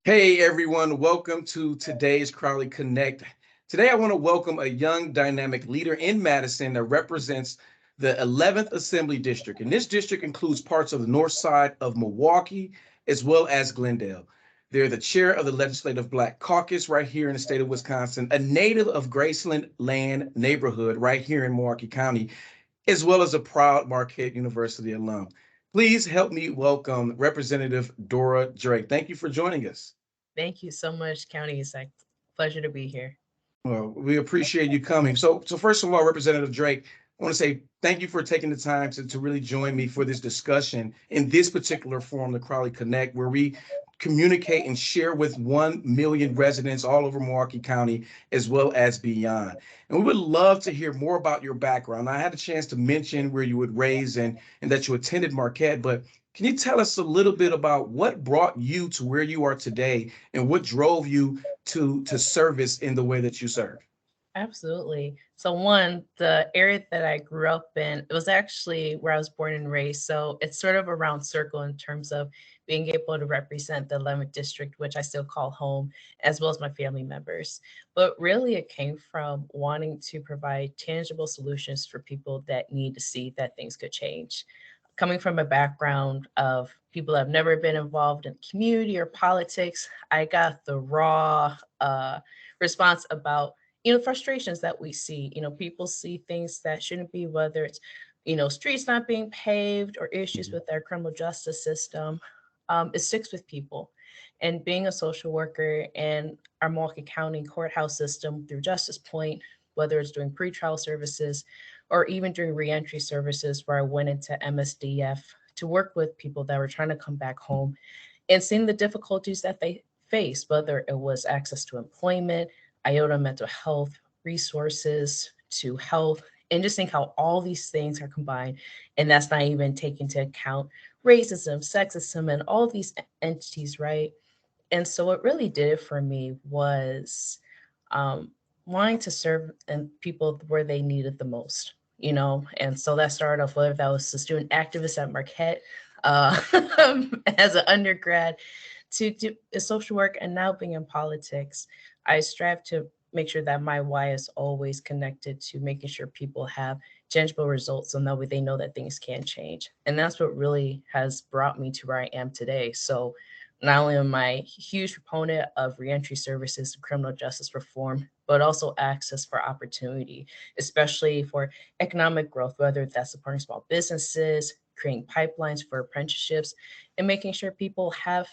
Hey everyone, welcome to today's Crowley Connect. Today I want to welcome a young dynamic leader in Madison that represents the 11th Assembly District. And this district includes parts of the north side of Milwaukee as well as Glendale. They're the chair of the Legislative Black Caucus right here in the state of Wisconsin, a native of Graceland land neighborhood right here in Milwaukee County, as well as a proud Marquette University alum. Please help me welcome Representative Dora Drake. Thank you for joining us. Thank you so much, County. It's a pleasure to be here. Well, we appreciate you coming. So first of all, Representative Drake, I want to say thank you for taking the time to really join me for this discussion in this particular forum, the Crowley Connect, where we communicate and share with 1 million residents all over Milwaukee County, as well as beyond. And we would love to hear more about your background. I had a chance to mention where you were raised and that you attended Marquette, but can you tell us a little bit about what brought you to where you are today and what drove you to service in the way that you serve? Absolutely. So one, the area that I grew up in, it was actually where I was born and raised. So it's sort of a round circle in terms of being able to represent the 11th district, which I still call home, as well as my family members. But really it came from wanting to provide tangible solutions for people that need to see that things could change. Coming from a background of people that have never been involved in community or politics, I got the raw response about frustrations that we see. People see things that shouldn't be, whether it's streets not being paved or issues Mhm. with our criminal justice system. It sticks with people. And being a social worker in our Milwaukee County courthouse system through Justice Point, whether it's doing pretrial services or even doing reentry services, where I went into MSDF to work with people that were trying to come back home and seeing the difficulties that they face, whether it was access to employment, iota mental health, resources to health, and just think how all these things are combined. And that's not even taking into account racism, sexism, and all these entities, right? And so what really did it for me was um, wanting to serve and people where they needed the most. And so that started off whether that was a student activist at Marquette uh, as an undergrad to do social work and now being in politics. I strive to make sure that my why is always connected to making sure people have tangible results so that way they know that things can change. And that's what really has brought me to where I am today. So not only am I a huge proponent of reentry services and criminal justice reform, but also access for opportunity, especially for economic growth, whether that's supporting small businesses, creating pipelines for apprenticeships, and making sure people have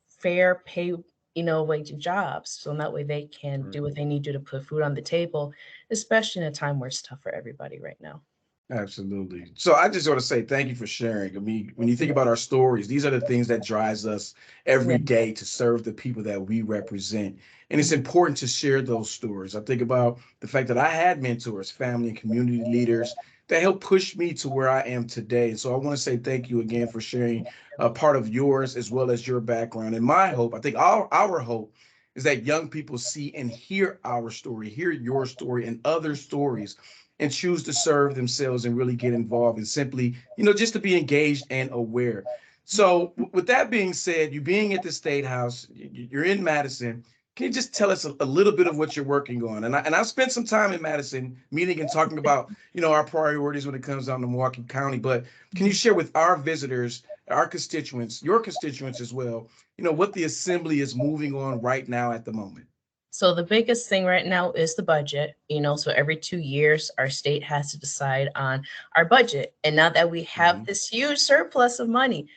fair pay, wage jobs. So that way they can do what they need to put food on the table, especially in a time where it's tough for everybody right now. Absolutely. So I just want to say thank you for sharing. I mean, when you think about our stories, these are the things that drives us Yeah. every day to serve the people that we represent. And it's important to share those stories. I think about the fact that I had mentors, family and community leaders that helped push me to where I am today. So I want to say thank you again for sharing a part of yours as well as your background. And my hope, I think our hope is that young people see and hear our story, hear your story and other stories and choose to serve themselves and really get involved and simply, just to be engaged and aware. So, with that being said, you being at the State House, you're in Madison. Can you just tell us a little bit of what you're working on? I've spent some time in Madison meeting and talking about, our priorities when it comes down to Milwaukee County. But can you share with our visitors, our constituents, your constituents as well, what the Assembly is moving on right now at the moment? So the biggest thing right now is the budget. So every 2 years, our state has to decide on our budget. And now that we have Mhm. this huge surplus of money,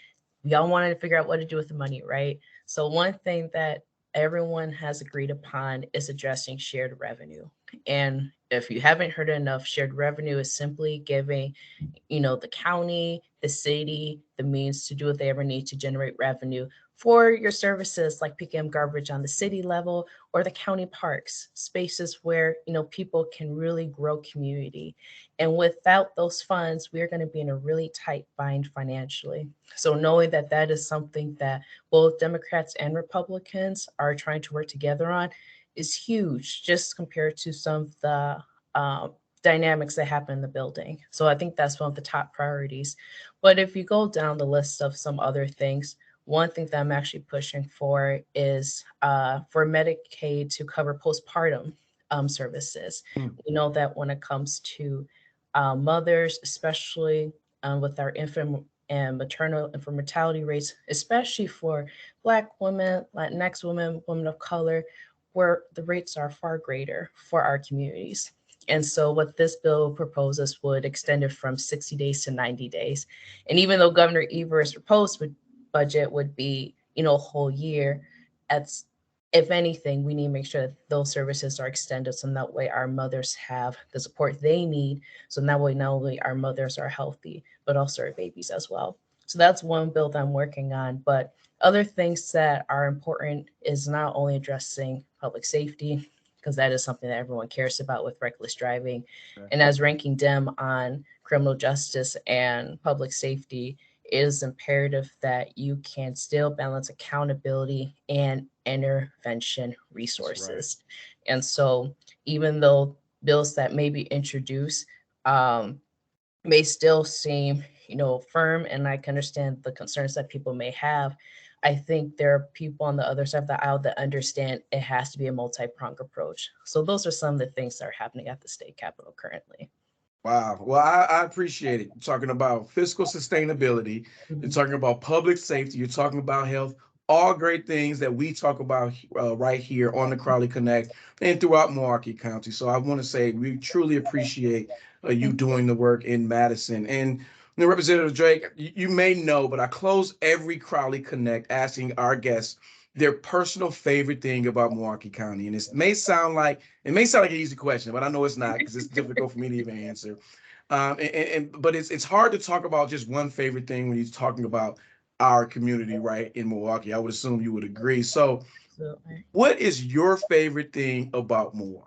we all wanted to figure out what to do with the money, right? So one thing that everyone has agreed upon is addressing shared revenue. And if you haven't heard enough, shared revenue is simply giving the county, the city, the means to do what they ever need to generate revenue for your services like picking up garbage on the city level or the county parks, spaces where, people can really grow community. And without those funds, we're going to be in a really tight bind financially. So knowing that that is something that both Democrats and Republicans are trying to work together on is huge, just compared to some of the dynamics that happen in the building. So I think that's one of the top priorities. But if you go down the list of some other things, one thing that I'm actually pushing for is for Medicaid to cover postpartum services. Mm. We know that when it comes to mothers, especially with our infant and maternal infant mortality rates, especially for Black women, Latinx women, women of color, where the rates are far greater for our communities. And so, what this bill proposes would extend it from 60 days to 90 days. And even though Governor Ever's proposed budget would be, a whole year, that's if anything, we need to make sure that those services are extended so that way our mothers have the support they need. So that way, not only our mothers are healthy, but also our babies as well. So that's one bill that I'm working on. But other things that are important is not only addressing public safety, because that is something that everyone cares about with reckless driving. Okay. And as ranking Dem on criminal justice and public safety, it is imperative that you can still balance accountability and intervention That's right. resources. And so, even though bills that may be introduced um, may still seem, firm, and I can understand the concerns that people may have, I think there are people on the other side of the aisle that understand it has to be a multi-pronged approach. So those are some of the things that are happening at the state capitol currently. Wow. Well, I appreciate it. You're talking about fiscal sustainability. You're Mhm. talking about public safety. You're talking about health. All great things that we talk about right here on the Crowley Connect and throughout Milwaukee County. So I want to say we truly appreciate you Thank you. doing the work in Madison. And Representative Drake, you may know, but I close every Crowley Connect asking our guests their personal favorite thing about Milwaukee County. And it may sound like an easy question, but I know it's not because it's difficult for me to even answer. But it's hard to talk about just one favorite thing when you're talking about our community right in Milwaukee. I would assume you would agree. So, Absolutely. what is your favorite thing about Milwaukee?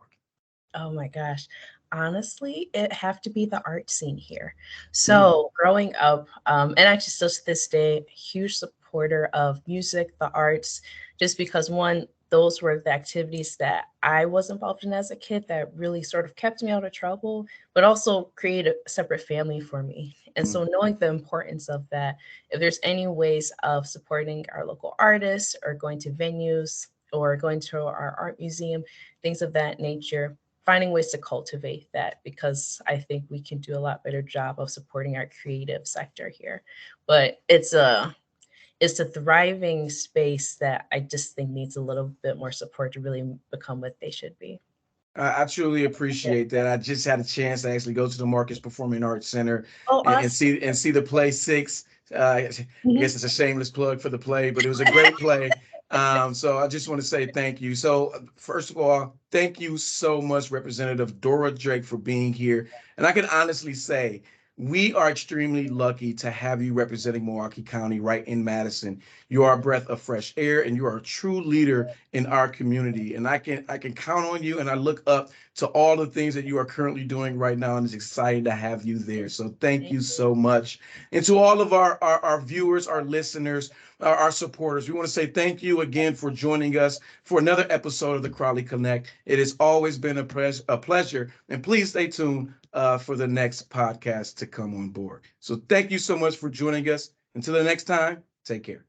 Oh my gosh. Honestly, it have to be the art scene here. Mm, So growing up, and actually still to this day, huge supporter of music, the arts, just because one, those were the activities that I was involved in as a kid that really sort of kept me out of trouble, but also created a separate family for me. And mm. so knowing the importance of that, if there's any ways of supporting our local artists or going to venues or going to our art museum, things of that nature, finding ways to cultivate that, because I think we can do a lot better job of supporting our creative sector here. But it's a thriving space that I just think needs a little bit more support to really become what they should be. I truly appreciate that. I just had a chance to actually go to the Marcus Performing Arts Center Oh, and awesome. see the play Six. I Mhm. guess it's a shameless plug for the play, but it was a great play. So I just want to say thank you. So first of all, thank you so much, Representative Dora Drake, for being here. And I can honestly say we are extremely lucky to have you representing Milwaukee County right in Madison. You are a breath of fresh air, and you are a true leader in our community. And I can count on you, and I look up to all the things that you are currently doing right now, and it's exciting to have you there. So thank Thank you you. so much. And to all of our viewers, our listeners, our supporters, we want to say thank you again for joining us for another episode of the Crowley Connect. It has always been a pleasure, and please stay tuned for the next podcast to come on board. So thank you so much for joining us. Until the next time, take care.